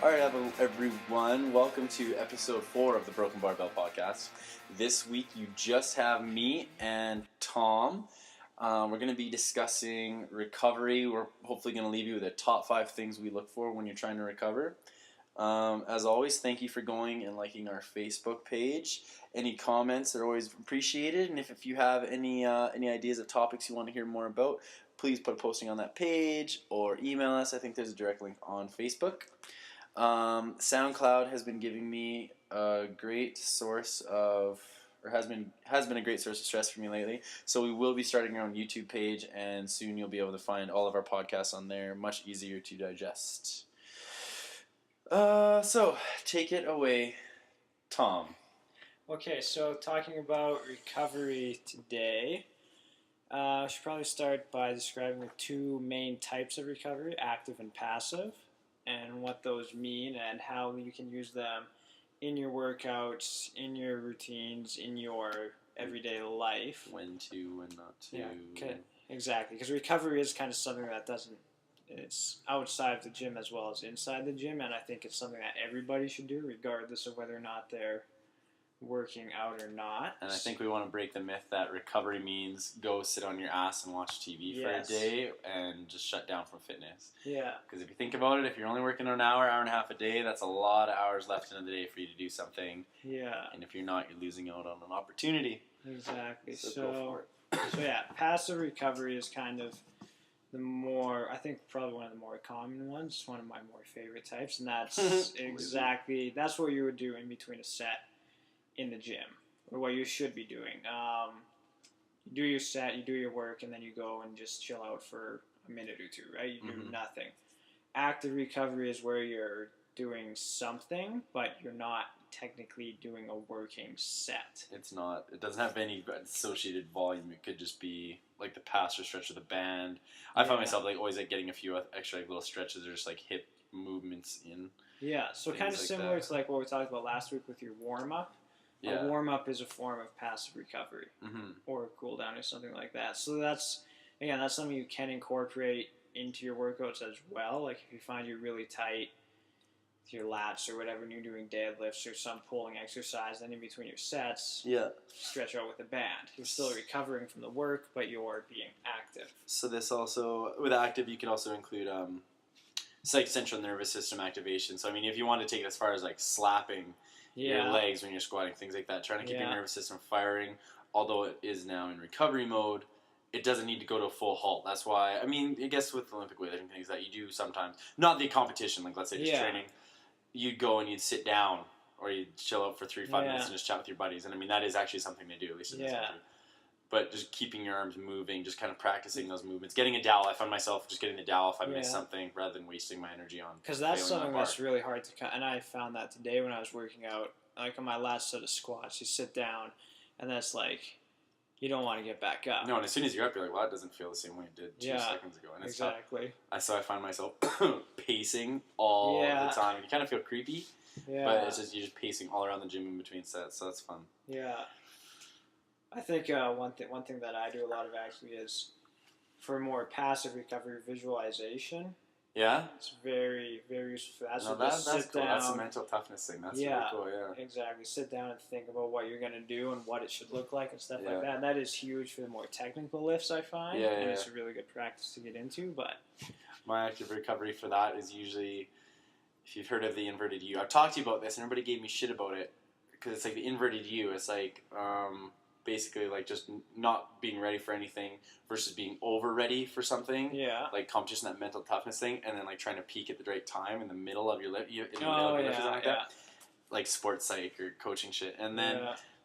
All right, everyone. Welcome to episode 4 of the Broken Barbell podcast. This week, you just have me and Tom. We're going to be discussing recovery. We're hopefully going to leave you with the top 5 things we look for when you're trying to recover. As always, thank you for going and liking our Facebook page. Any comments are always appreciated, and if you have any ideas of topics you want to hear more about, please put a posting on that page or email us. I think there's a direct link on Facebook. SoundCloud has been giving me a great source of, or has been a great source of stress for me lately. So we will be starting our own YouTube page, and soon you'll be able to find all of our podcasts on there, much easier to digest. So take it away, Tom. Okay, so talking about recovery today, I should probably start by describing the two main types of recovery, active and passive, and what those mean and how you can use them in your workouts, in your routines, in your everyday life. When to, when not to. Yeah, okay. Exactly, because recovery is kind of something that it's outside of the gym as well as inside the gym, and I think it's something that everybody should do regardless of whether or not they're working out or not. And I think we want to break the myth that recovery means go sit on your ass and watch TV for a day and just shut down from fitness. Yeah. Because if you think about it, if you're only working an hour and a half a day, that's a lot of hours left in the day for you to do something. Yeah. And if you're not, you're losing out on an opportunity. Exactly. So go for it. So yeah, passive recovery is kind of I think probably one of the more common ones. It's one of my more favorite types, and that's exactly, that's what you would do in between a set in the gym, or what you should be doing. You do your set, you do your work, and then you go and just chill out for a minute or two, right? You do nothing. Active recovery is where you're doing something, but you're not technically doing a working set. It's not. It doesn't have any associated volume. It could just be like the pass or stretch of the band. I find myself always getting a few extra little stretches or just hip movements in. Yeah, so kind of similar to what we talked about last week with your warm-up. Yeah. A warm-up is a form of passive recovery, or a cool-down or something like that. So that's something you can incorporate into your workouts as well. Like if you find you're really tight with your lats or whatever, and you're doing deadlifts or some pulling exercise, then in between your sets, stretch out with a band. You're still recovering from the work, but you're being active. So this also, with active, you can also include central nervous system activation. So I mean, if you want to take it as far as slapping your legs when you're squatting, things like that, trying to keep your nervous system firing, although it is now in recovery mode, it doesn't need to go to a full halt. That's why, I mean, I guess with Olympic weightlifting things that you do sometimes, not the competition, let's say just training, you'd go and you'd sit down or you'd chill out for 3-5 minutes and just chat with your buddies. And I mean, that is actually something to do, at least in this country. But just keeping your arms moving, just kind of practicing those movements. Getting a dowel, I find myself just getting the dowel if I miss something rather than wasting my energy on. Because that's something that's really hard to cut. And I found that today when I was working out, on my last set of squats, you sit down, and that's you don't want to get back up. No, and as soon as you're up, you're like, well, that doesn't feel the same way it did 2 seconds ago. And it's exactly. So I find myself pacing all the time. And you kind of feel creepy, but it's just, you're just pacing all around the gym in between sets, so that's fun. Yeah. I think one thing that I do a lot of actually is for more passive recovery, visualization. Yeah? It's very, very useful. That's cool. That's a mental toughness thing. That's really cool, exactly. Sit down and think about what you're going to do and what it should look like and stuff like that. And that is huge for the more technical lifts, I find. And it's a really good practice to get into. But my active recovery for that is usually, if you've heard of the inverted U. I've talked to you about this, and everybody gave me shit about it because it's the inverted U. It's basically just not being ready for anything versus being over ready for something. Yeah. Competition, that mental toughness thing, and then trying to peak at the right time in the middle of your lift, like sports psych or coaching shit. And then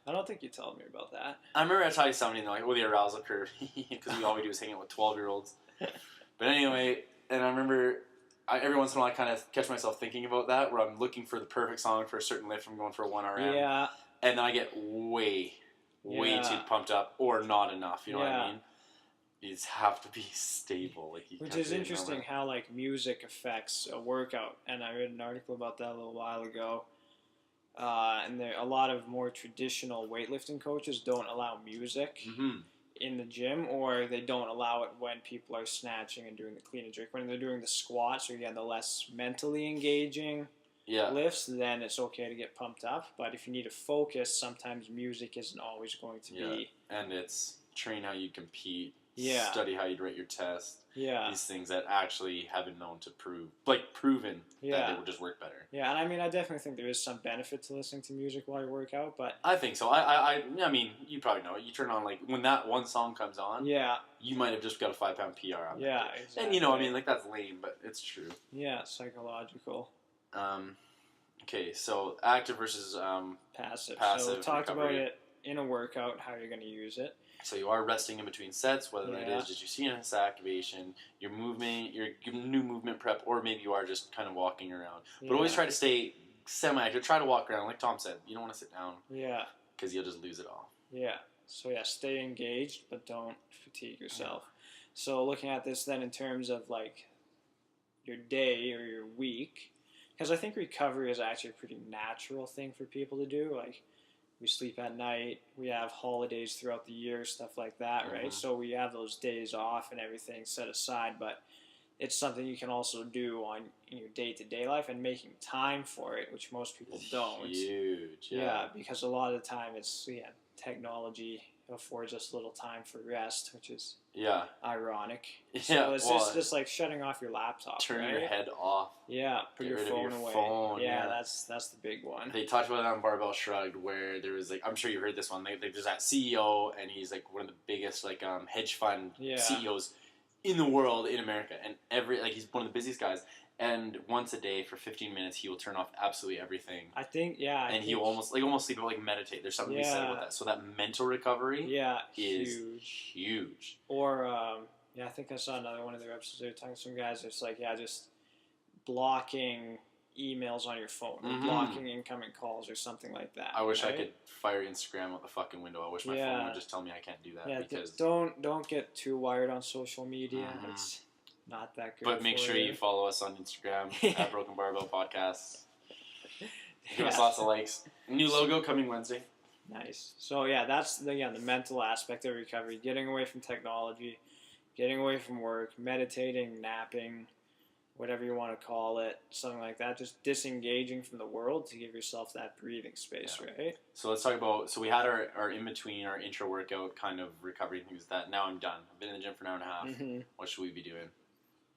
I don't think you told me about that. I remember I talked to somebody and they're like, the arousal curve, because all we do is hang out with 12-year-olds. But anyway, and I remember every once in a while I kind of catch myself thinking about that, where I'm looking for the perfect song for a certain lift. I'm going for a 1RM. Yeah. And then I get way too pumped up or not enough. You know what I mean? You just have to be stable. Which is interesting how music affects a workout. And I read an article about that a little while ago. And a lot of more traditional weightlifting coaches don't allow music in the gym, or they don't allow it when people are snatching and doing the clean and jerk. When they're doing the squats, or again, the less mentally engaging lifts, then it's okay to get pumped up. But if you need to focus, sometimes music isn't always going to be. And it's train how you compete. Yeah. Study how you'd write your test. Yeah. These things that actually have been known to proven that they would just work better. Yeah, and I mean, I definitely think there is some benefit to listening to music while you work out, but I think so. I mean, you probably know it. You turn on, like, when that one song comes on, you might have just got a 5-pound PR on that. Yeah, exactly. And, you know, I mean, like, that's lame, but it's true. Yeah, psychological. Okay, so active versus passive. So we'll talk about it in a workout, how you're going to use it. So you are resting in between sets, whether that is just your CNS activation, your movement, your new movement prep, or maybe you are just kind of walking around. But always try to stay semi-active. Try to walk around, like Tom said. You don't want to sit down. Yeah. Because you'll just lose it all. Yeah. So stay engaged, but don't fatigue yourself. So looking at this then in terms of like your day or your week, because I think recovery is actually a pretty natural thing for people to do. Like, we sleep at night, we have holidays throughout the year, stuff like that, right? So we have those days off and everything set aside, but it's something you can also do in your day-to-day life, and making time for it, which most people don't. Huge, yeah. Because a lot of the time it's, technology affords us little time for rest, which is ironic. So it's just like shutting off your laptop. Turn your head off. Yeah, put your phone away. Yeah, that's the big one. They talked about it on Barbell Shrugged, where there was, like, I'm sure you heard this one. There's that CEO, and he's like one of the biggest hedge fund CEOs in the world, in America, and he's one of the busiest guys. And once a day for 15 minutes, he will turn off absolutely everything. I think, he will almost sleep, or meditate. There's something to be said about that. So that mental recovery is huge. Or, I think I saw another one of their episodes. They were talking to some guys. It's like, just blocking emails on your phone, or blocking incoming calls, or something like that. I wish I could fire Instagram out the fucking window. I wish my phone would just tell me I can't do that. Because don't get too wired on social media. It's not that good. But make sure you follow us on Instagram at Broken Barbell Podcast. Give us lots of likes. New logo coming Wednesday. Nice. So that's the mental aspect of recovery: getting away from technology, getting away from work, meditating, napping, whatever you want to call it, something like that. Just disengaging from the world to give yourself that breathing space, right? So let's talk about. So we had our in between, our intro workout kind of recovery things. That now I'm done. I've been in the gym for an hour and a half. What should we be doing?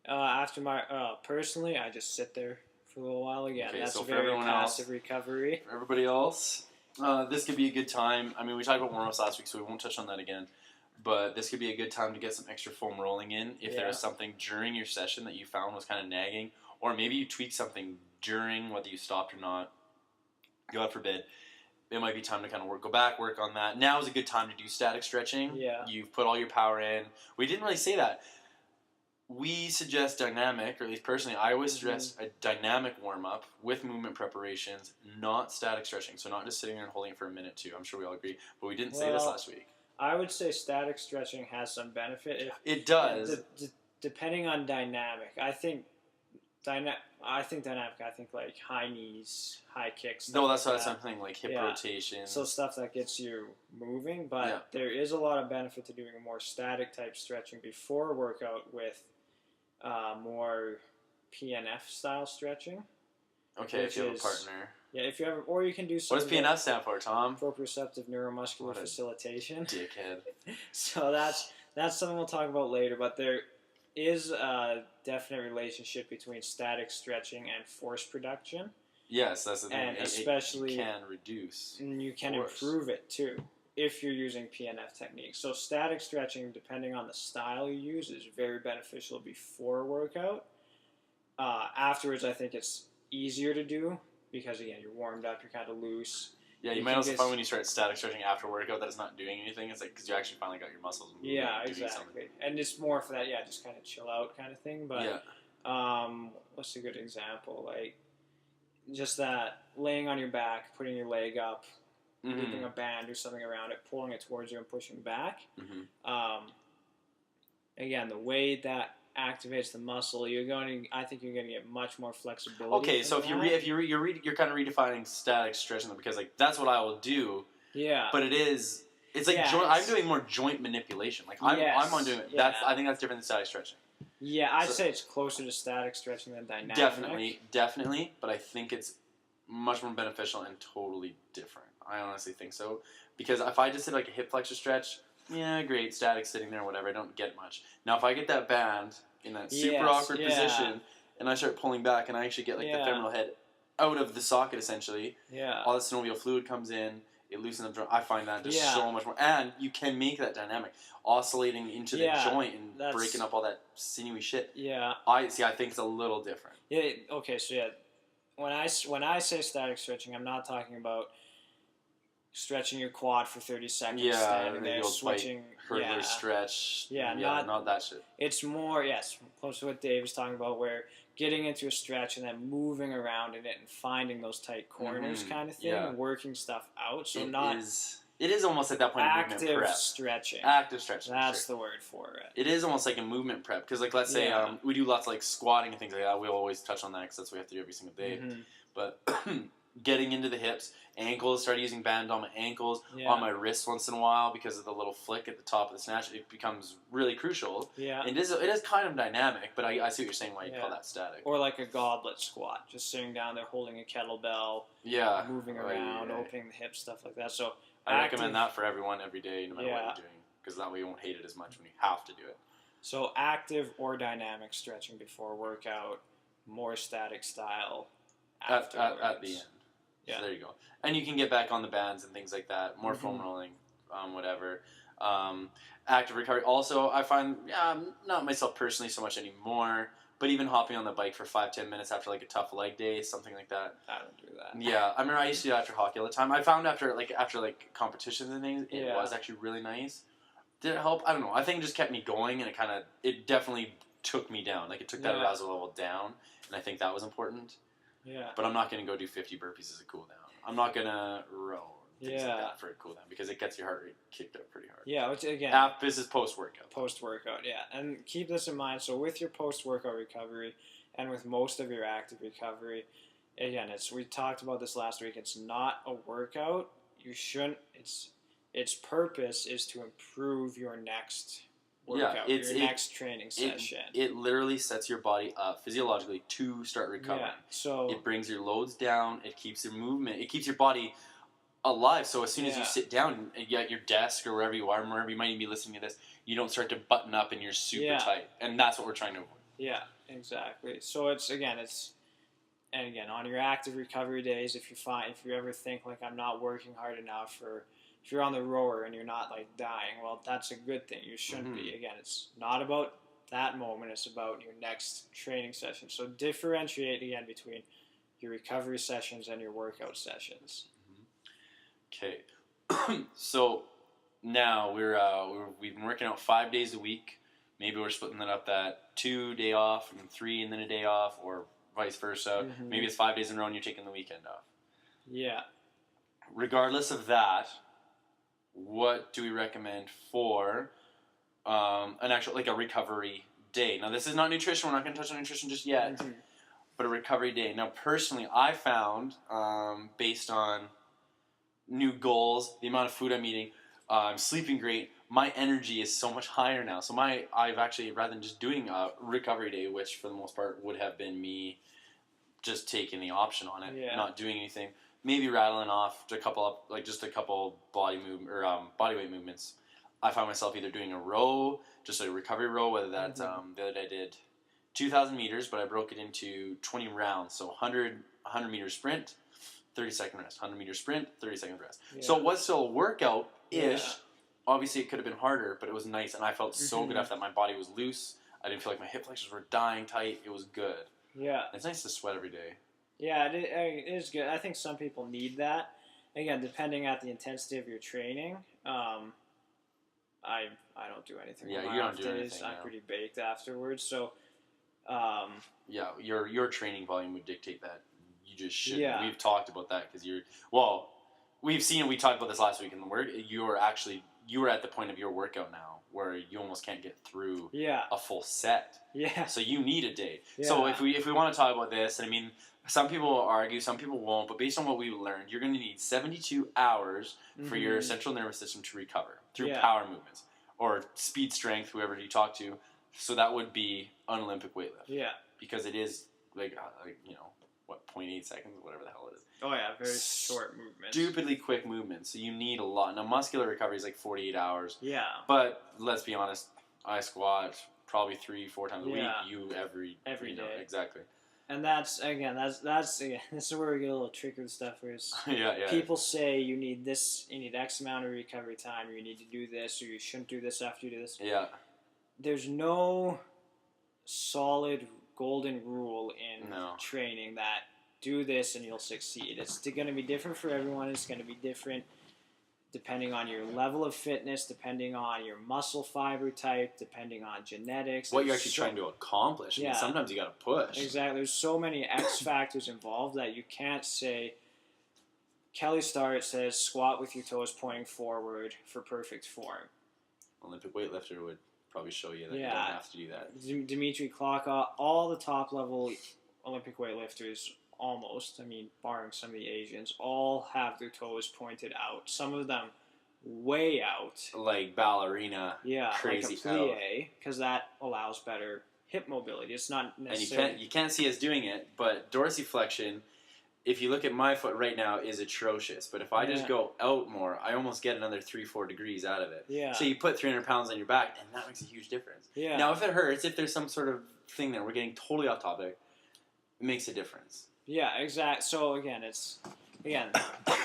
After my personally, I just sit there for a little while again. Okay, that's so a very passive else, recovery. For everybody else, this could be a good time. I mean, we talked about warm-ups last week, so we won't touch on that again. But this could be a good time to get some extra foam rolling in if there is something during your session that you found was kind of nagging, or maybe you tweaked something during, whether you stopped or not. God forbid. It might be time to kind of go back, work on that. Now is a good time to do static stretching. Yeah. You've put all your power in. We didn't really say that. We suggest dynamic, or at least personally, I always suggest a dynamic warm-up with movement preparations, not static stretching. So not just sitting there and holding it for a minute, too. I'm sure we all agree. But we didn't say this last week. I would say static stretching has some benefit. It does. Depending on dynamic. I think dynamic, like high knees, high kicks. No, that's what I'm saying, like hip rotations. So stuff that gets you moving. But there is a lot of benefit to doing a more static type stretching before a workout with more PNF style stretching. Okay, if you have a partner. Yeah, if you have, or you can do something. What does PNF stand for, Tom? Proprioceptive neuromuscular facilitation. Dickhead. So that's something we'll talk about later. But there is a definite relationship between static stretching and force production. Yes, that's the thing. And especially you can reduce. And you can improve it too if you're using PNF techniques. So static stretching, depending on the style you use, is very beneficial before a workout. Afterwards, I think it's easier to do because, again, you're warmed up, you're kind of loose. Yeah, you might also find when you start static stretching after workout that it's not doing anything. It's like because you actually finally got your muscles moving. Yeah, exactly. And it's more for that, just kind of chill out kind of thing. But what's a good example? Like just that laying on your back, putting your leg up, looping a band or something around it, pulling it towards you and pushing back. Again, the way that activates the muscle, I think you're going to get much more flexibility. Okay, so if you're kind of redefining static stretching because like that's what I will do. Yeah. But it's like I'm doing more joint manipulation. Like I'm on doing it. I think that's different than static stretching. Yeah, I'd say it's closer to static stretching than dynamic. Definitely, but I think it's much more beneficial and totally different. I honestly think so. Because if I just did like a hip flexor stretch, yeah, great, static sitting there, whatever, I don't get much. Now if I get that band in that super awkward position and I start pulling back and I actually get like the femoral head out of the socket essentially, all the synovial fluid comes in, it loosens up. I find that just so much more, and you can make that dynamic, oscillating into the joint and breaking up all that sinewy shit. Yeah, I think it's a little different. Yeah. Okay. So when I say static stretching, I'm not talking about stretching your quad for 30 seconds, standing there, switching. Hurdler stretch. Not that shit. It's more close to what Dave was talking about, where getting into a stretch and then moving around in it and finding those tight corners kind of thing and working stuff out. So it is almost at that point active stretching. Active stretching. That's the word for it. It is almost like a movement prep because, like, let's say we do lots of like squatting and things like that. We'll always touch on that because that's what we have to do every single day. But getting into the hips, ankles, started using band on my ankles, on my wrists once in a while because of the little flick at the top of the snatch. It becomes really crucial. Yeah. And it is kind of dynamic, but I see what you're saying, why you call that static. Or like a goblet squat, just sitting down there holding a kettlebell, moving around, opening the hips, stuff like that. So I recommend that for everyone every day, no matter what you're doing, because that way you won't hate it as much when you have to do it. So active or dynamic stretching before workout, more static style at the end. Yeah. So there you go. And you can get back on the bands and things like that. More foam rolling, whatever. Active recovery. Also, I find, not myself personally so much anymore, but even hopping on the bike for 5-10 minutes after like a tough leg day, something like that. I don't do that. Yeah, I remember I used to do that after hockey all the time. I found after competitions and things, it was actually really nice. Did it help? I don't know. I think it just kept me going, and it definitely took me down. Like, it took that arousal level down, and I think that was important. Yeah. But I'm not going to go do 50 burpees as a cool down. I'm not going to row things like that for a cool down because it gets your heart rate kicked up pretty hard. Yeah, which again... this is post-workout. Post-workout, yeah. And keep this in mind. So with your post-workout recovery and with most of your active recovery, again, we talked about this last week. It's not a workout. You shouldn't... Its purpose is to improve your next workout, your next training session. It literally sets your body up physiologically to start recovering. Yeah, so it brings your loads down. It keeps your movement. It keeps your body alive. So as soon as you sit down at your desk or wherever you are, wherever you might even be listening to this, you don't start to button up and you're super tight. And that's what we're trying to avoid. Yeah, exactly. So it's on your active recovery days, if you ever think like I'm not working hard enough, or if you're on the rower and you're not like dying, well, that's a good thing. You shouldn't be. Again, it's not about that moment. It's about your next training session. So differentiate again between your recovery sessions and your workout sessions. Okay. So now we've been working out 5 days a week. Maybe we're splitting that up, that 2 day off and 3 and then a day off, or vice versa. Maybe it's 5 days in a row and you're taking the weekend off. Yeah. Regardless of that, what do we recommend for an actual, like a recovery day? Now, this is not nutrition. We're not going to touch on nutrition just yet, but a recovery day. Now, personally, I found, based on new goals, the amount of food I'm eating, I'm sleeping great, my energy is so much higher now. So I've actually, rather than just doing a recovery day, which for the most part would have been me just taking the option on it, not doing anything, maybe rattling off a couple bodyweight movements. I found myself either doing a row, just a recovery row, whether that's the other day I did 2,000 meters, but I broke it into 20 rounds. So 100 meter sprint, 30-second rest. 100 meter sprint, 30-second rest. Yeah. So it was still a workout-ish. Yeah. Obviously, it could have been harder, but it was nice, and I felt so good after that. My body was loose. I didn't feel like my hip flexors were dying tight. It was good. Yeah. It's nice to sweat every day. Yeah, it is good. I think some people need that. Again, depending on the intensity of your training. I don't do anything. Yeah, you don't do anything. I'm pretty baked afterwards. So, your training volume would dictate that. You just shouldn't. Yeah. We've talked about that because we've seen it. We talked about this last week in the work. You were at the point of your workout now where you almost can't get through a full set. Yeah. So you need a day. Yeah. So if we want to talk about this, and I mean, some people will argue, some people won't, but based on what we learned, you're going to need 72 hours for your central nervous system to recover through power movements or speed strength, whoever you talk to. So that would be an Olympic weightlift. Yeah. Because it is like 0.8 seconds, whatever the hell it is. Oh yeah, very short movement. Stupidly quick movement. So you need a lot. Now muscular recovery is like 48 hours. Yeah. But let's be honest, I squat probably 3-4 times a week. You every day. Exactly. And that's again, this is where we get a little tricky with stuff. Where people say you need X amount of recovery time, or you need to do this, or you shouldn't do this after you do this. Yeah. There's no solid golden rule in training that do this and you'll succeed. It's going to be different for everyone. It's going to be different depending on your level of fitness, depending on your muscle fiber type, depending on genetics. What you're actually trying to accomplish. I mean, sometimes you got to push. Exactly. There's so many X factors involved that you can't say. Kelly Starrett says squat with your toes pointing forward for perfect form. Olympic weightlifter would probably show you that you don't have to do that. Dmitry Klokov, all the top level Olympic weightlifters, almost, barring some of the Asians, all have their toes pointed out. Some of them way out. Like ballerina. Yeah, crazy like a plie, because that allows better hip mobility. It's not necessarily... And you can't see us doing it, but dorsiflexion, if you look at my foot right now, is atrocious. But if I just go out more, I almost get another 3-4 degrees out of it. Yeah. So you put 300 pounds on your back, and that makes a huge difference. Yeah. Now, if it hurts, if there's some sort of thing that we're getting totally off topic, it makes a difference. Yeah, exactly. So, again,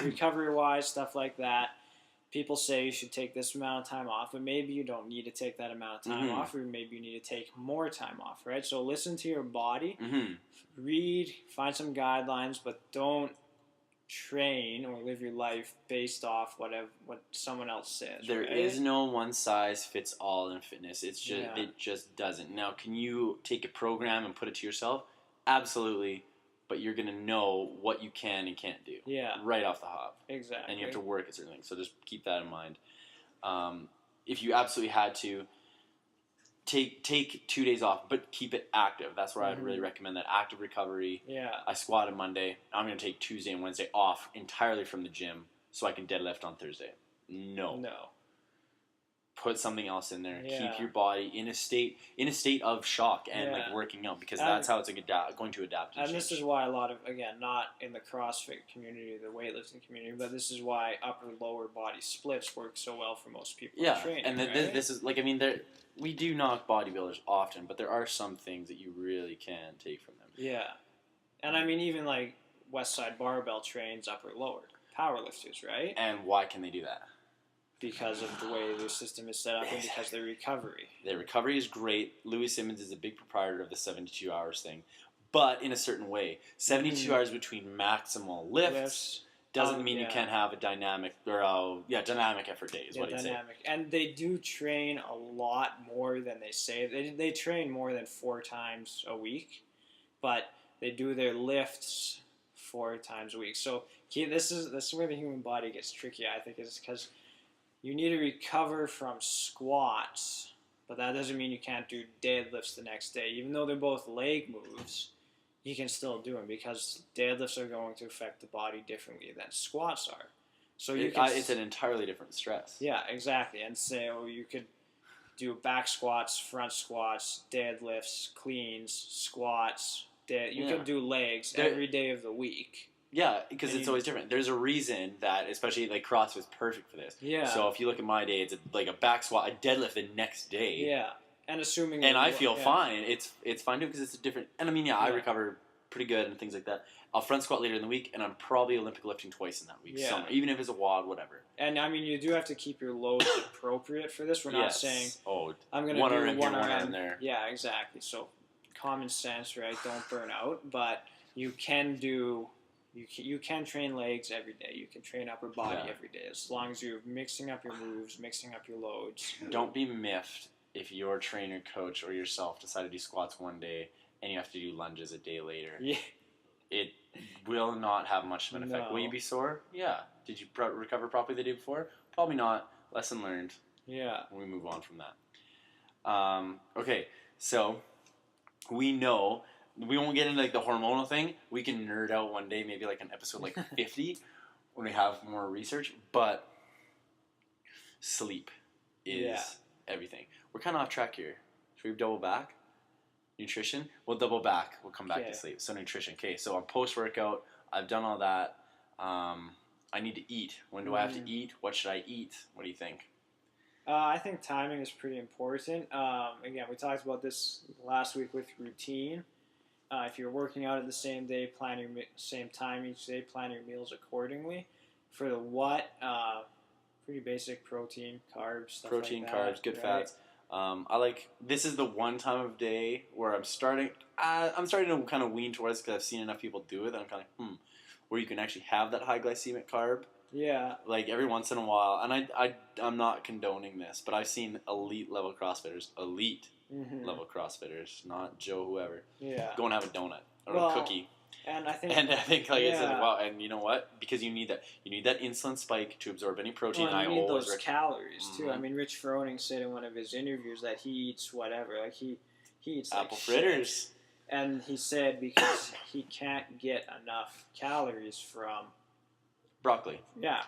recovery-wise, stuff like that, people say you should take this amount of time off, but maybe you don't need to take that amount of time off, or maybe you need to take more time off, right? So listen to your body, read, find some guidelines, but don't train or live your life based off what someone else says. There is no one size fits all in fitness. It's just it just doesn't. Now, can you take a program and put it to yourself? Absolutely. But you're going to know what you can and can't do. Yeah. Right off the hop. Exactly. And you have to work at certain things. So just keep that in mind. If you absolutely had to, take 2 days off, but keep it active. That's where I'd really recommend that active recovery. Yeah. I squat on Monday. I'm going to take Tuesday and Wednesday off entirely from the gym so I can deadlift on Thursday. No. Put something else in there. Yeah. Keep your body in a state of shock and like working out, because that's how it's going to adapt. And this is why a lot of, again, not in the CrossFit community, the weightlifting community, but this is why upper lower body splits work so well for most people. Yeah, training, and this is like, we do knock bodybuilders often, but there are some things that you really can take from them. Yeah, and even like Westside Barbell trains upper lower powerlifters, right? And why can they do that? Because of the way their system is set up and because their recovery. Their recovery is great. Louis Simmons is a big proprietor of the 72 hours thing, but in a certain way. 72 hours between maximal lifts doesn't mean you can't have a dynamic effort day is what he'd say. And they do train a lot more than they say. They train more than 4 times a week, but they do their lifts 4 times a week. So this is where the human body gets tricky, I think, is because you need to recover from squats, but that doesn't mean you can't do deadlifts the next day. Even though they're both leg moves, you can still do them because deadlifts are going to affect the body differently than squats are. So it's an entirely different stress. Yeah, exactly. And so you could do back squats, front squats, deadlifts, cleans, squats. You can do legs every day of the week. Yeah, because it's always different. There's a reason that, especially like CrossFit's perfect for this. Yeah. So if you look at my day, it's like a back squat, a deadlift the next day. Yeah, and assuming. And I feel fine. It's fine too because it's a different. And I recover pretty good and things like that. I'll front squat later in the week, and I'm probably Olympic lifting twice in that week. Yeah. Somewhere, even if it's a WOD, whatever. And you do have to keep your loads appropriate for this. We're not saying I'm going to do one RM there. Yeah, exactly. So common sense, right? Don't burn out, but you can do. You can train legs every day. You can train upper body every day as long as you're mixing up your moves, mixing up your loads. Don't be miffed if your trainer, coach, or yourself decide to do squats one day and you have to do lunges a day later. Yeah. It will not have much of an effect. No. Will you be sore? Yeah. Did you recover properly the day before? Probably not. Lesson learned. Yeah. We move on from that. Okay, so we know. We won't get into like the hormonal thing. We can nerd out one day, maybe like an episode like 50 when we have more research. But sleep is everything. We're kind of off track here. Should we double back? Nutrition? We'll double back. We'll come back to sleep. So nutrition. Okay, so on post-workout, I've done all that. I need to eat. When do I have to eat? What should I eat? What do you think? I think timing is pretty important. Again, we talked about this last week with routine. If you're working out at the same day, plan your same time each day, plan your meals accordingly. For the what, pretty basic protein, carbs, stuff protein, like that, carbs, good fats. This is the one time of day where I'm starting to kind of lean towards, because I've seen enough people do it that I'm kind of where you can actually have that high glycemic carb. Yeah. Like every once in a while, and I'm not condoning this, but I've seen elite level CrossFitters, level CrossFitters, not Joe whoever. Yeah. Go and have a donut or a cookie. And I think It says, wow, and you know what? Because you need that insulin spike to absorb any protein. Well, and you need those calories too. I mean, Rich Froning said in one of his interviews that he eats whatever, like he eats apple like fritters. Shit. And he said because he can't get enough calories from broccoli. Yeah,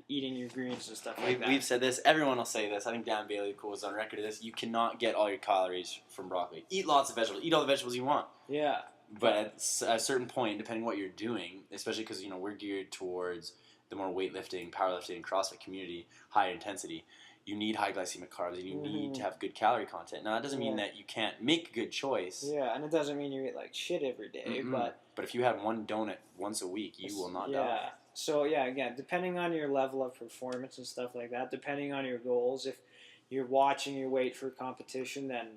eating your greens and stuff like that. We've said this. Everyone will say this. I think Dan Bailey was on record of this. You cannot get all your calories from broccoli. Eat lots of vegetables. Eat all the vegetables you want. Yeah. But at a certain point, depending on what you're doing, especially because we're geared towards the more weightlifting, powerlifting, and CrossFit community, high intensity, you need high glycemic carbs and you need to have good calorie content. Now that doesn't mean that you can't make a good choice. Yeah, and it doesn't mean you eat like shit every day, but if you have one donut once a week, you will not die. Yeah. So again, depending on your level of performance and stuff like that, depending on your goals, if you're watching your weight for competition, then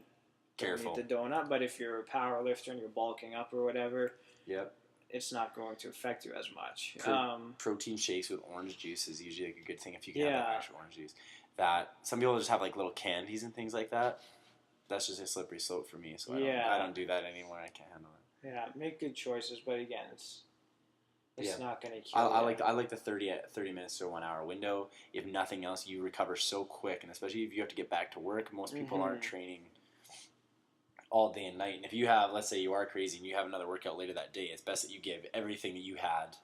careful. Don't eat the donut. But if you're a power lifter and you're bulking up or whatever, yep, it's not going to affect you as much. Protein shakes with orange juice is usually like a good thing if you can have that actual orange juice. That some people just have like little candies and things like that. That's just a slippery slope for me. So I don't do that anymore. I can't handle it. Yeah, make good choices, but again, it's not going to kill you. I like the 30 minutes to 1 hour window. If nothing else, you recover so quick, and especially if you have to get back to work. Most people aren't training all day and night. And if you have, let's say you are crazy and you have another workout later that day, it's best that you give everything that you had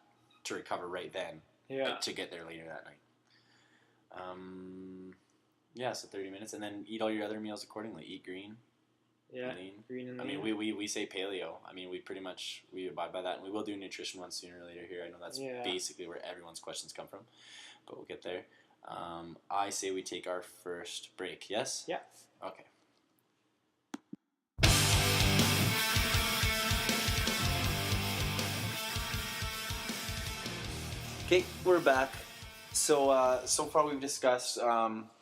to recover right then to get there later that night. So 30 minutes, and then eat all your other meals accordingly. Eat green. Yeah, lean. Green and lean. I mean, we say paleo. I mean, we abide by that, and we will do a nutrition one sooner or later here. I know that's basically where everyone's questions come from, but we'll get there. I say we take our first break. Yes? Yeah. Okay. Okay, we're back. So far we've discussed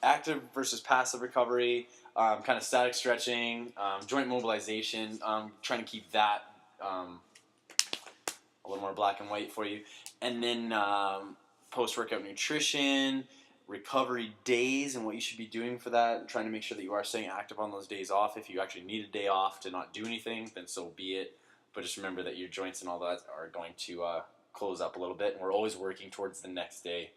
active versus passive recovery, kind of static stretching, joint mobilization, trying to keep that a little more black and white for you, and then post-workout nutrition, recovery days and what you should be doing for that, and trying to make sure that you are staying active on those days off. If you actually need a day off to not do anything, then so be it, but just remember that your joints and all that are going to close up a little bit, and we're always working towards the next day.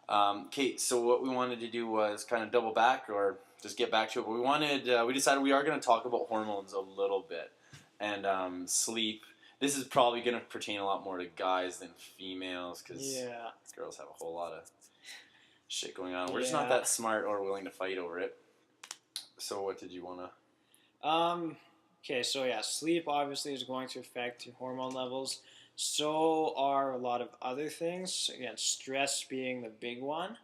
Okay, so what we wanted to do was kind of double back or just get back to it. But we decided we are going to talk about hormones a little bit and sleep. This is probably going to pertain a lot more to guys than females because girls have a whole lot of shit going on. We're just not that smart or willing to fight over it. So what did you want to... Okay, so sleep obviously is going to affect your hormone levels. So are a lot of other things. Again, stress being the big one.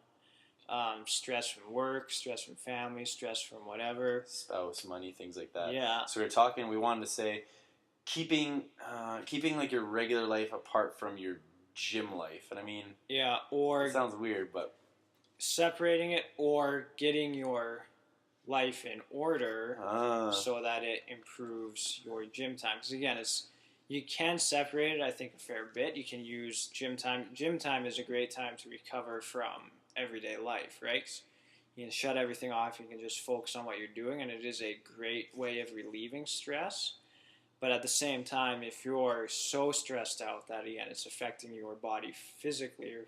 Stress from work, stress from family, stress from whatever. Spouse, money, things like that. Yeah. So we wanted to say keeping like your regular life apart from your gym life. And I mean... Yeah, or... It sounds weird, but... Separating it or getting your life in order so that it improves your gym time. Because again, you can separate it, I think, a fair bit. You can use gym time. Gym time is a great time to recover from everyday life, right? You can shut everything off. You can just focus on what you're doing, and it is a great way of relieving stress. But at the same time, if you're so stressed out that, again, it's affecting your body physically or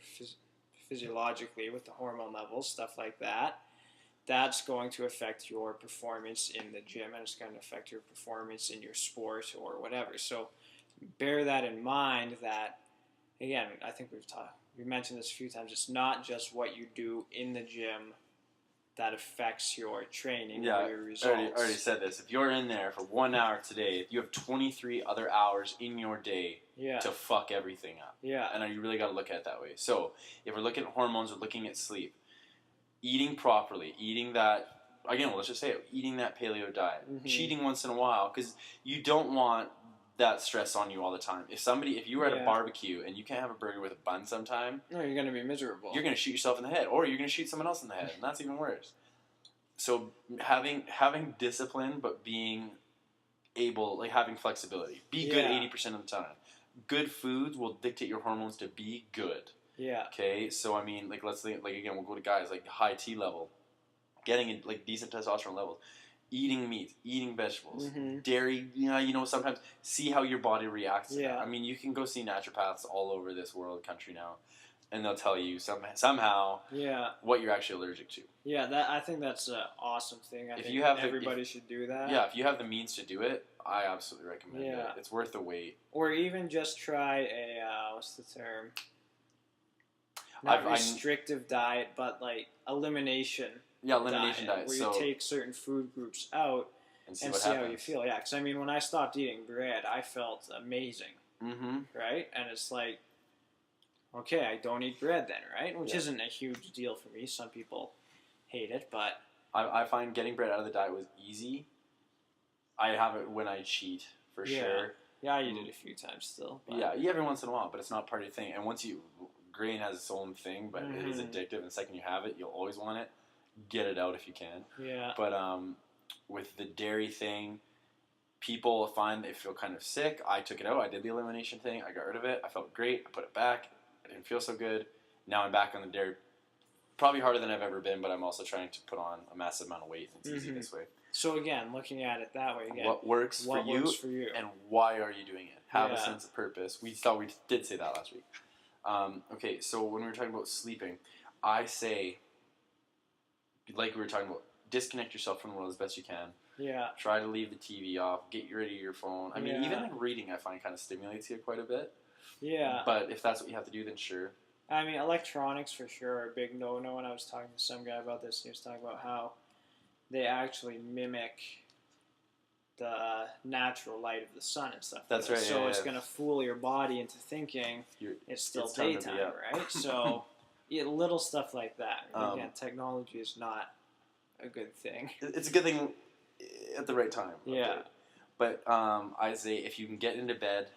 physiologically with the hormone levels, stuff like that, that's going to affect your performance in the gym, and it's going to affect your performance in your sport or whatever. So bear that in mind that, again, I think we mentioned this a few times, it's not just what you do in the gym that affects your training or your results. I already said this. If you're in there for 1 hour today, you have 23 other hours in your day to fuck everything up. Yeah. And you really got to look at it that way. So if we're looking at hormones, we're looking at sleep. Eating properly, eating that, again, let's just say it, eating that paleo diet. Mm-hmm. Cheating once in a while, because you don't want that stress on you all the time. If you were at a barbecue and you can't have a burger with a bun sometime, no, you're going to be miserable. You're going to shoot yourself in the head, or you're going to shoot someone else in the head, and that's even worse. So having discipline, but being able, like having flexibility. Be good 80% of the time. Good foods will dictate your hormones to be good. Yeah. Okay, so I mean, like let's think, like again, we'll go to guys like high T level, getting like decent testosterone levels. Eating meat, eating vegetables, dairy, sometimes see how your body reacts to that. I mean, you can go see naturopaths all over this country now, and they'll tell you somehow what you're actually allergic to. Yeah, I think that's an awesome thing. I think everybody should do that. Yeah, if you have the means to do it, I absolutely recommend it. It's worth the wait. Or even just try what's the term? Not restrictive diet, but like elimination. Yeah, elimination diet. Where you take certain food groups out and see how you feel. Yeah, because I mean, when I stopped eating bread, I felt amazing. Mm-hmm. Right? And it's like, okay, I don't eat bread then, right? Which isn't a huge deal for me. Some people hate it, but... I find getting bread out of the diet was easy. I have it when I cheat, for sure. Yeah, I eat it a few times still. But. Yeah, every once in a while, but it's not part of the thing. And once grain has its own thing, but it is addictive, and the second you have it, you'll always want it. Get it out if you can. Yeah. But with the dairy thing, people find they feel kind of sick. I took it out. I did the elimination thing. I got rid of it. I felt great. I put it back. I didn't feel so good. Now I'm back on the dairy. Probably harder than I've ever been, but I'm also trying to put on a massive amount of weight. It's easy this way. So again, looking at it that way again. What works for you, and why are you doing it? Have a sense of purpose. We thought we did say that last week. Okay, so when we were talking about sleeping, I say... like we were talking about, disconnect yourself from the world as best you can. Yeah. Try to leave the TV off. Get rid of your phone. I mean, even like reading, I find kind of stimulates you quite a bit. Yeah. But if that's what you have to do, then sure. I mean, electronics for sure are a big no-no. When I was talking to some guy about this, he was talking about how they actually mimic the natural light of the sun and stuff. That's right. So it's going to fool your body into thinking it's still daytime, right? So... yeah, little stuff like that. Again, technology is not a good thing. It's a good thing at the right time. Yeah. But I say if you can get into bed,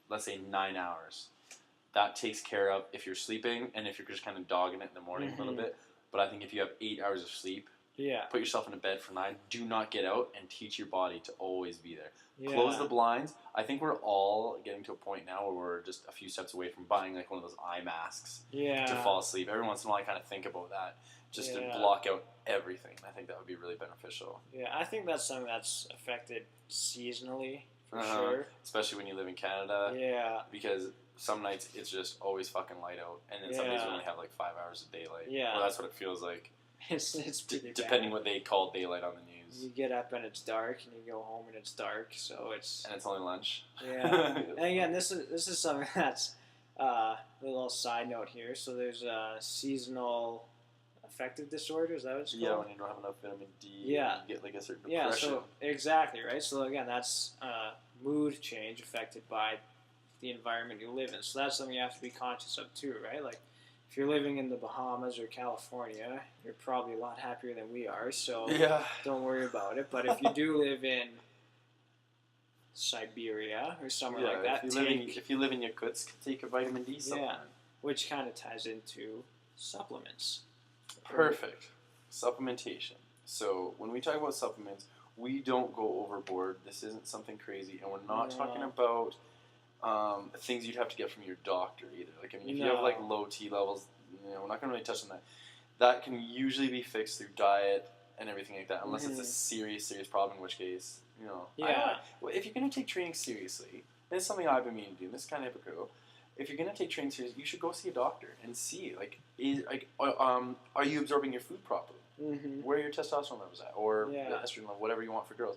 let's say 9 hours, that takes care of if you're sleeping and if you're just kind of dogging it in the morning a little bit. But I think if you have 8 hours of sleep, put yourself in a bed for 9. Do not get out, and teach your body to always be there. Yeah. Close the blinds. I think we're all getting to a point now where we're just a few steps away from buying like one of those eye masks to fall asleep. Every once in a while I kind of think about that, just to block out everything. I think that would be really beneficial. Yeah, I think that's something that's affected seasonally, for sure. Especially when you live in Canada. Yeah. Because some nights it's just always fucking light out, and then some days we only have like 5 hours of daylight. Yeah. Well, that's what it feels like. It's pretty bad. Depending what they call daylight on the news. You get up and it's dark, and you go home and it's dark, so it's... and it's only lunch. Yeah. And again, this is something that's a little side note here. So there's seasonal affective disorder, is that what it's called? Yeah, when you don't have enough vitamin D, you get like a certain depression. Yeah, so exactly, right? So again, that's mood change affected by the environment you live in. So that's something you have to be conscious of too, right? Like, if you're living in the Bahamas or California, you're probably a lot happier than we are, so don't worry about it. But if you do live in Siberia or somewhere like that, if you live in Yakutsk, take a vitamin D supplement. Yeah, which kind of ties into supplements. Perfect. Supplementation. So when we talk about supplements, we don't go overboard. This isn't something crazy, and we're not talking about things you'd have to get from your doctor either. Like, I mean, if you have like low T levels, we're not going to really touch on that. That can usually be fixed through diet and everything like that, unless it's a serious problem, in which case, well, if you're going to take training seriously, and it's something I've been meaning to do, and this is kind of hypocritical. If you're going to take training seriously, you should go see a doctor and see, are you absorbing your food properly? Mm-hmm. Where are your testosterone levels at, or the estrogen level, whatever you want for girls.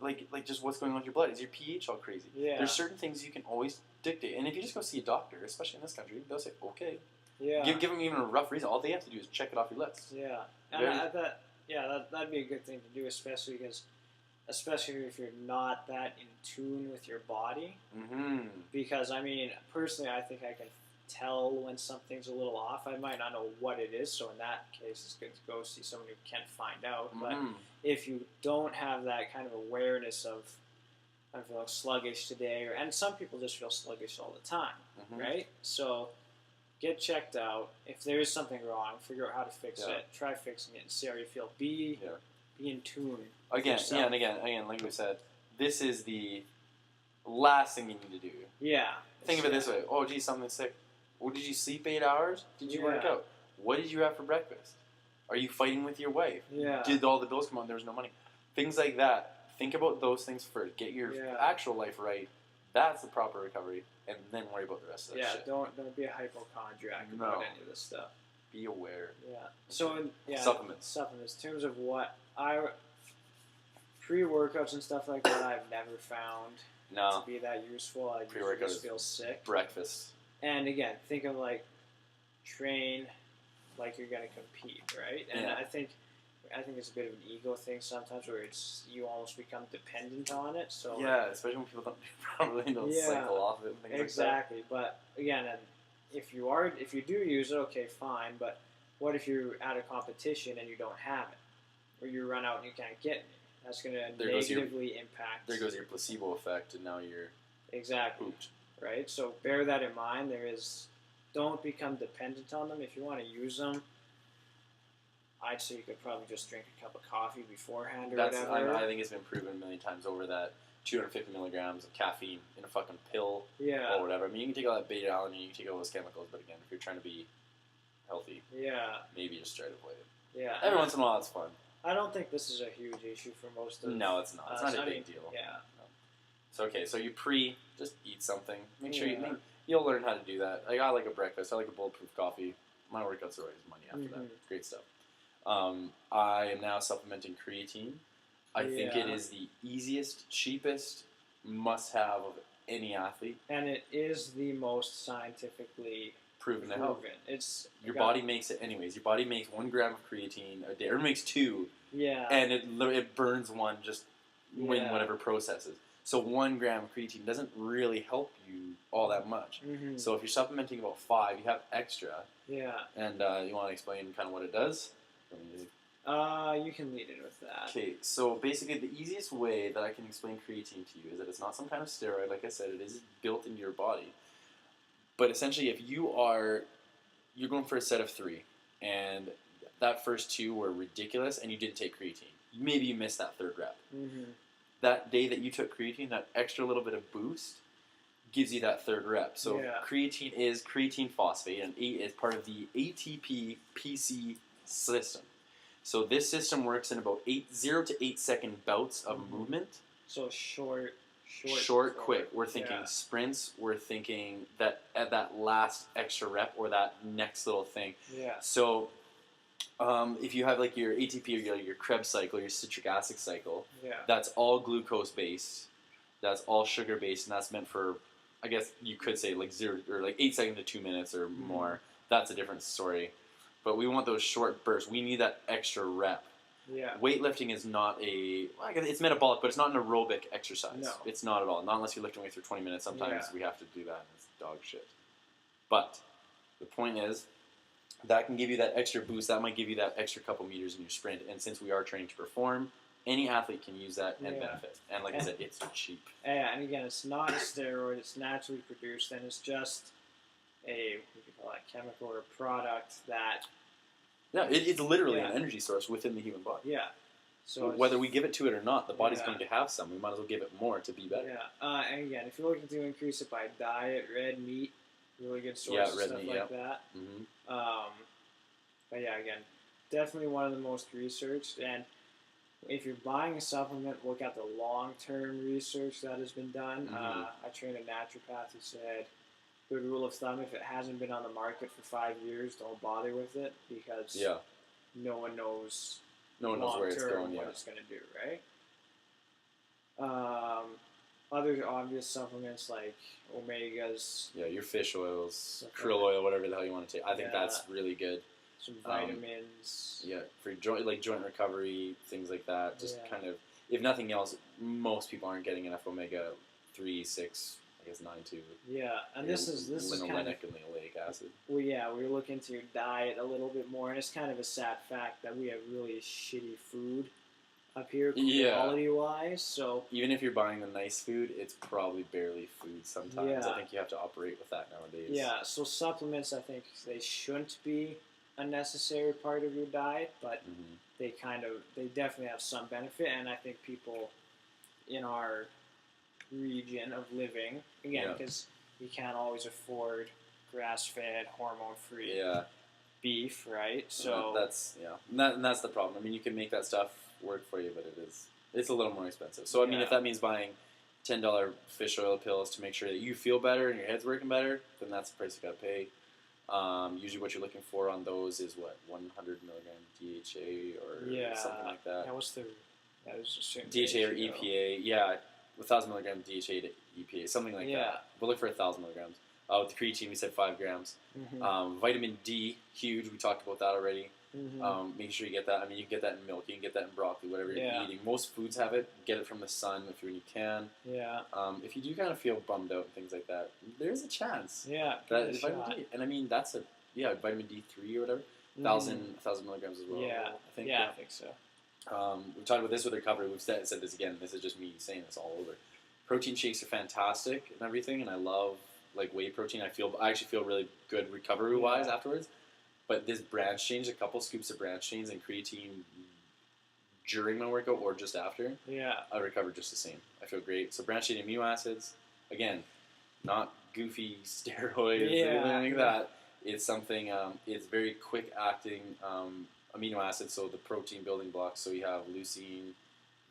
Like just what's going on with your blood? Is your pH all crazy? Yeah. There's certain things you can always dictate, and if you just go see a doctor, especially in this country, they'll say, okay, Yeah. Give them even a rough reason. All they have to do is check it off your list. Yeah. And that'd be a good thing to do, especially if you're not that in tune with your body. Mm-hmm. Because, I mean, personally, I think I can tell when something's a little off. I might not know what it is, so in that case, it's good to go see someone who can find out. But if you don't have that kind of awareness of, I feel sluggish today, and some people just feel sluggish all the time, right? So get checked out. If there is something wrong, figure out how to fix it. Try fixing it and see how you feel. Be in tune. Again, like we said, this is the last thing you need to do. Yeah. Think of it this way. Oh, geez, something's sick. Well, did you sleep 8 hours? Did you work out? What did you have for breakfast? Are you fighting with your wife? Yeah. Did all the bills come out and there was no money? Things like that. Think about those things first. Get your actual life right. That's the proper recovery. And then worry about the rest of that shit. Don't be a hypochondriac about any of this stuff. Be aware. Yeah. So, supplements. In terms of what pre-workouts and stuff like that, I've never found to be that useful. I usually just feel sick. Breakfast. And again, think of train like you're going to compete, right? And I think it's a bit of an ego thing sometimes, where you almost become dependent on it. So especially when people don't cycle off of it. And things exactly. Like that. But again, if you do use it, okay, fine. But what if you're at a competition and you don't have it, or you run out and you can't get it? That's going to negatively impact. There goes your placebo effect, and now you're pooped. Right. So bear that in mind. Don't become dependent on them. If you want to use them, I'd say you could probably just drink a cup of coffee beforehand or whatever. I think it's been proven a million times over that 250 milligrams of caffeine in a fucking pill or whatever. I mean, you can take all that beta-alanine, you can take all those chemicals, but again, if you're trying to be healthy, maybe just try to avoid it. Yeah. Every once in a while, it's fun. I don't think this is a huge issue for most of us. No, it's not. It's not a big deal. Yeah. No. So, okay, so you just eat something. Make sure you'll learn how to do that. I like a breakfast. I like a bulletproof coffee. My workouts are always money after that. Great stuff. I am now supplementing creatine. I think it is the easiest, cheapest must-have of any athlete. And it is the most scientifically proven to help. Your body makes it anyways. Your body makes 1 gram of creatine a day, or it makes 2. Yeah. And it burns 1 just when whatever processes. So 1 gram of creatine doesn't really help you all that much. Mm-hmm. So if you're supplementing about 5, you have extra. Yeah. And you want to explain kind of what it does? You can lead it with that. Okay, so basically the easiest way that I can explain creatine to you is that it's not some kind of steroid. Like I said, it is built into your body. But essentially, if you're going for a set of 3, and that first 2 were ridiculous, and you didn't take creatine, maybe you missed that 3rd rep. Mm-hmm. That day that you took creatine, that extra little bit of boost gives you that 3rd rep. So creatine is creatine phosphate, and is part of the ATP-PC system. So this system works in about 0 to 8 second bouts of movement. So short, quick. We're thinking sprints. We're thinking that at that last extra rep or that next little thing. Yeah. So if you have like your ATP or your Krebs cycle, your citric acid cycle, that's all glucose based. That's all sugar based, and that's meant for, I guess you could say like 0 or like 8 seconds to 2 minutes or more. That's a different story. But we want those short bursts. We need that extra rep. Yeah. Weightlifting is not it's metabolic, but it's not an aerobic exercise. No. It's not at all. Not unless you're lifting weights for 20 minutes. Sometimes we have to do that, and it's dog shit. But the point is, that can give you that extra boost. That might give you that extra couple meters in your sprint. And since we are training to perform, any athlete can use that and benefit. And like I said, it's cheap. Yeah, and again, it's not a steroid. It's naturally produced, and it's just a chemical or product that... Yeah, it's literally an energy source within the human body. Yeah. So whether we give it to it or not, the body's going to have some. We might as well give it more to be better. Yeah. And again, if you're looking to increase it by diet, red meat, really good source of stuff like that. Mm-hmm. But yeah, again, definitely one of the most researched. And if you're buying a supplement, look at the long-term research that has been done. I trained a naturopath who said, good rule of thumb, if it hasn't been on the market for 5 years, don't bother with it, because no one knows where it's going, what it's going to do, right? other obvious supplements like omegas. Yeah, your fish oils, krill oil, whatever the hell you want to take. I think that's really good. Some vitamins. Yeah, for joint recovery, things like that. Just kind of, if nothing else, most people aren't getting enough omega-3, 6, I guess 9 too. Yeah, and this is kind of and linoleic acid. Well, yeah, we look into your diet a little bit more, and it's kind of a sad fact that we have really shitty food up here, quality-wise. So even if you're buying the nice food, it's probably barely food sometimes. Yeah. I think you have to operate with that nowadays. Yeah, so supplements, I think they shouldn't be a necessary part of your diet, but they definitely have some benefit, and I think people in our region of living, again, because you can't always afford grass-fed, hormone-free beef, right? So that's and that's the problem. I mean, you can make that stuff work for you, but it's a little more expensive. So I mean, if that means buying $10 fish oil pills to make sure that you feel better and your head's working better, then that's the price you got to pay. Usually what you're looking for on those is 100 milligram DHA or something like that. Yeah, what's the DHA or EPA? Yeah, 1,000 milligram DHA to EPA, something like that. We'll look for 1,000 milligrams. With the creatine, we said 5 grams. Vitamin D, huge. We talked about that already. Making sure you get that. I mean, you can get that in milk. You can get that in broccoli, whatever you're eating. Most foods have it. Get it from the sun when you can. Yeah. If you do kind of feel bummed out and things like that, there's a chance. Yeah. That is vitamin D. And I mean, that's vitamin D3 or whatever. 1,000 milligrams as well. Yeah. I think so. We've talked about this with recovery. We've said this again. This is just me saying this all over. Protein shakes are fantastic and everything, and I love whey protein. I actually feel really good recovery-wise afterwards. But this branch change, a couple scoops of branch chains and creatine during my workout or just after, I recover just the same. I feel great. So branch chain amino acids, again, not goofy steroids or anything like that. It's something. It's very quick-acting amino acids. So the protein building blocks. So you have leucine,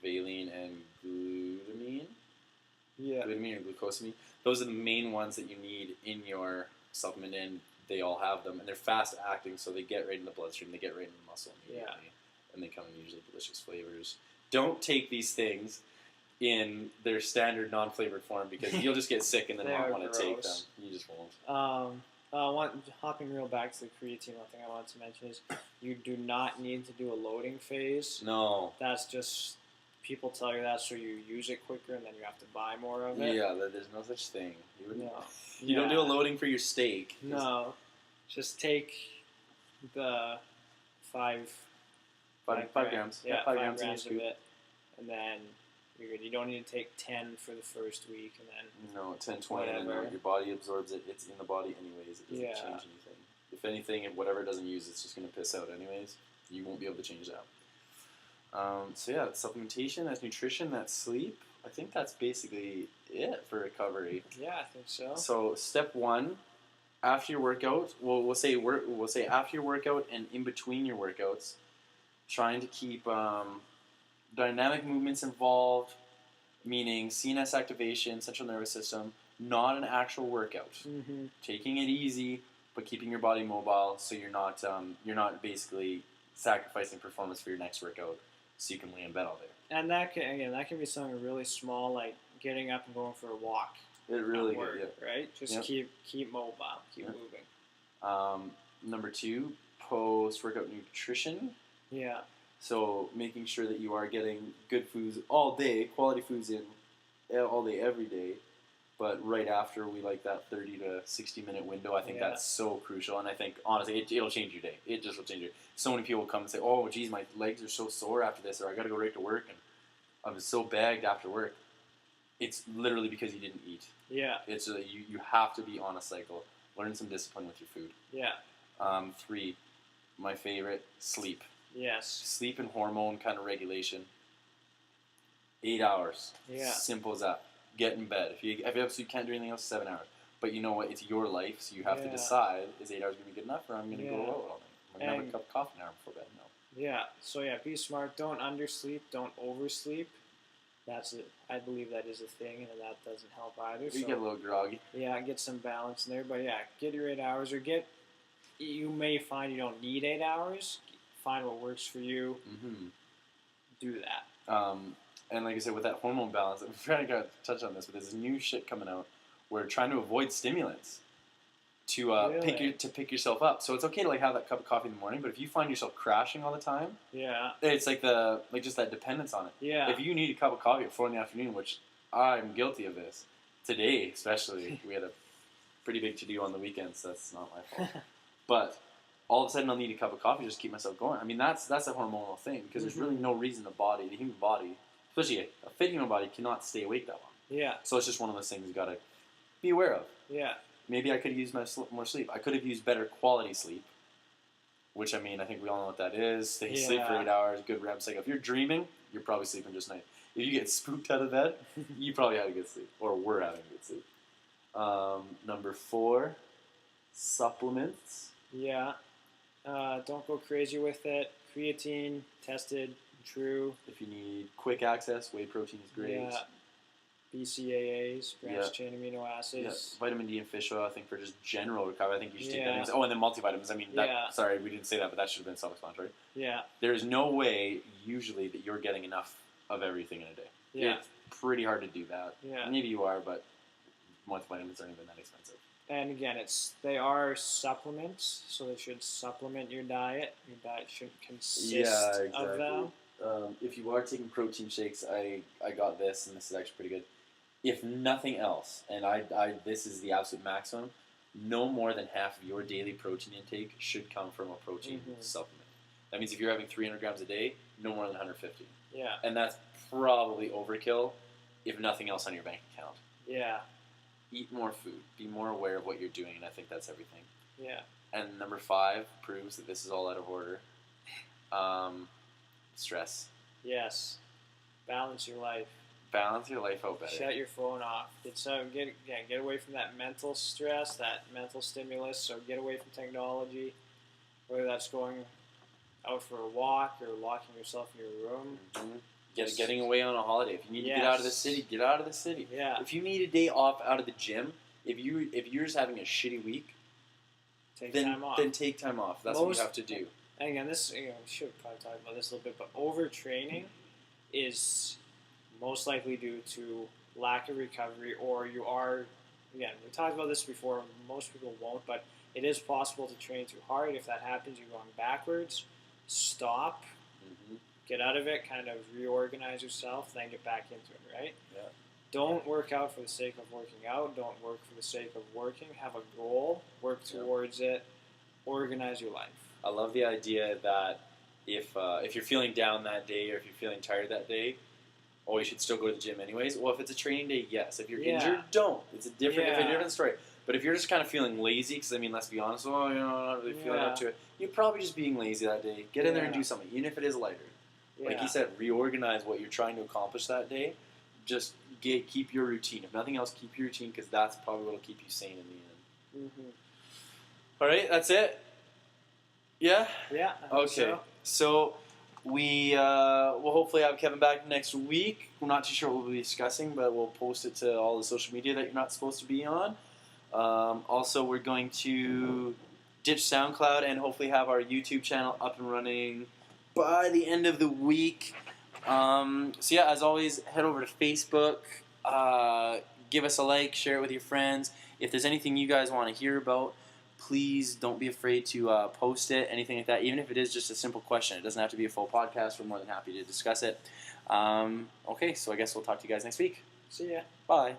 valine, and glutamine. Yeah. Glutamine or glucosamine. Those are the main ones that you need in your supplement, and they all have them, and they're fast acting, so they get right in the bloodstream, they get right in the muscle immediately, and they come in usually delicious flavors. Don't take these things in their standard non-flavored form, because you'll just get sick and then not want to take them. You just won't. Hopping real back to the creatine, one thing I wanted to mention is you do not need to do a loading phase. No. That's just, people tell you that so you use it quicker and then you have to buy more of it. Yeah, there's no such thing. You don't do a loading for your steak. No. Just take the 5 grams. Yeah, 5 grams of it, and then you're good. You don't need to take 10 for the first week, and then 10, 20, and then your body absorbs it. It's in the body anyways. It doesn't change anything. If anything, whatever it doesn't use, it's just going to piss out anyways. You won't be able to change that. So that's supplementation, that's nutrition, that's sleep. I think that's basically it for recovery. Yeah, I think so. So step 1, after your workout, we'll say after your workout and in between your workouts, trying to keep dynamic movements involved, meaning CNS activation, central nervous system, not an actual workout. Taking it easy, but keeping your body mobile, so you're not basically sacrificing performance for your next workout, so you can lay in bed all day. And that can be something really small, like getting up and going for a walk. It really good, right? Just keep mobile, keep moving. Number 2, post-workout nutrition. Yeah. So making sure that you are getting good foods all day, quality foods in all day, every day. But right after, we like that 30 to 60 minute window. I think that's so crucial, and I think honestly, it'll change your day. It just will change your day. So many people come and say, "Oh, geez, my legs are so sore after this," or "I got to go right to work, and I'm so bagged after work." It's literally because you didn't eat. Yeah. It's you have to be on a cycle. Learn some discipline with your food. Yeah. 3, my favorite, sleep. Yes. Sleep and hormone kind of regulation. 8 hours. Yeah. Simple as that. Get in bed. If you absolutely can't do anything else, 7 hours. But you know what? It's your life, so you have to decide, is 8 hours going to be good enough, or I'm going to go out all night? I'm going to have a cup of coffee an hour before bed. No. Yeah. So be smart. Don't undersleep. Don't oversleep. That's it. I believe that is a thing, and that doesn't help either. You get a little groggy. Yeah, get some balance in there. But get your 8 hours, or you may find you don't need 8 hours. Find what works for you. Mm-hmm. Do that. And like I said, with that hormone balance, I'm trying to touch on this, but there's new shit coming out. We're trying to avoid stimulants to Really? pick yourself up. So it's okay to like have that cup of coffee in the morning, but if you find yourself crashing all the time, Yeah. it's like just that dependence on it. Yeah. If you need a cup of coffee at 4 in the afternoon, which I'm guilty of this today, especially, we had a pretty big to do on the weekends. So that's not my fault. But all of a sudden, I'll need a cup of coffee just to keep myself going. I mean, that's a hormonal thing because there's really no reason the human body, especially a fit human body, cannot stay awake that long. Yeah. So it's just one of those things you got to be aware of. Yeah. Maybe I could have used more sleep. I could have used better quality sleep, which, I mean, I think we all know what that is. Stay sleep for 8 hours, good REM cycle. If you're dreaming, you're probably sleeping just nice. If you get spooked out of bed, you probably had a good sleep, or were having a good sleep. Number 4, supplements. Yeah. Don't go crazy with it. Creatine, tested, true. If you need quick access, whey protein is great. Yeah. BCAAs, branched chain amino acids. Yeah. Vitamin D and fish oil, I think, for just general recovery. I think you should take that. Yeah. Oh, and then multivitamins. I mean, sorry, we didn't say that, but that should have been self-explanatory. Yeah. There's no way, usually, that you're getting enough of everything in a day. Yeah. It's pretty hard to do that. Yeah. Maybe you are, but multivitamins aren't even that expensive. And again, they are supplements, so they should supplement your diet. Your diet shouldn't consist of them. If you are taking protein shakes, I got this, and this is actually pretty good. If nothing else, and this is the absolute maximum, no more than half of your daily protein intake should come from a protein supplement. That means if you're having 300 grams a day, no more than 150. Yeah. And that's probably overkill, if nothing else on your bank account. Yeah. Eat more food. Be more aware of what you're doing, and I think that's everything. Yeah. And number 5 proves that this is all out of order. Stress. Yes. Balance your life. Balance your life out better. Shut your phone off. Get away from that mental stress, that mental stimulus. So get away from technology, whether that's going out for a walk or locking yourself in your room. Mm-hmm. Getting away on a holiday. If you need to get out of the city, get out of the city. Yeah. If you need a day off out of the gym, if you're just having a shitty week, time off. Then take time off. That's what you have to do. And again, we should probably talk about this a little bit, but overtraining is most likely due to lack of recovery, or you are, again, we talked about this before, most people won't, but it is possible to train too hard. If that happens, you're going backwards. Stop, get out of it, kind of reorganize yourself, then get back into it, right? Yeah. Don't work out for the sake of working out. Don't work for the sake of working. Have a goal, work towards it, organize your life. I love the idea that if you're feeling down that day, or if you're feeling tired that day, you should still go to the gym anyways. Well, if it's a training day, yes. If you're injured, don't. It's a different story. But if you're just kind of feeling lazy, because, I mean, let's be honest, I'm not really feeling up to it, you're probably just being lazy that day. Get in there and do something, even if it is lighter. Yeah. Like you said, reorganize what you're trying to accomplish that day. Just keep your routine. If nothing else, keep your routine, because that's probably what will keep you sane in the end. All right, that's it? Yeah? Yeah. Okay. So we will hopefully have Kevin back next week. We're not too sure what we'll be discussing, but we'll post it to all the social media that you're not supposed to be on. Also, we're going to ditch SoundCloud and hopefully have our YouTube channel up and running by the end of the week. So yeah, as always, head over to Facebook. Give us a like, share it with your friends. If there's anything you guys want to hear about, please don't be afraid to post it, anything like that, even if it is just a simple question. It doesn't have to be a full podcast. We're more than happy to discuss it. Okay, so I guess we'll talk to you guys next week. See ya. Bye.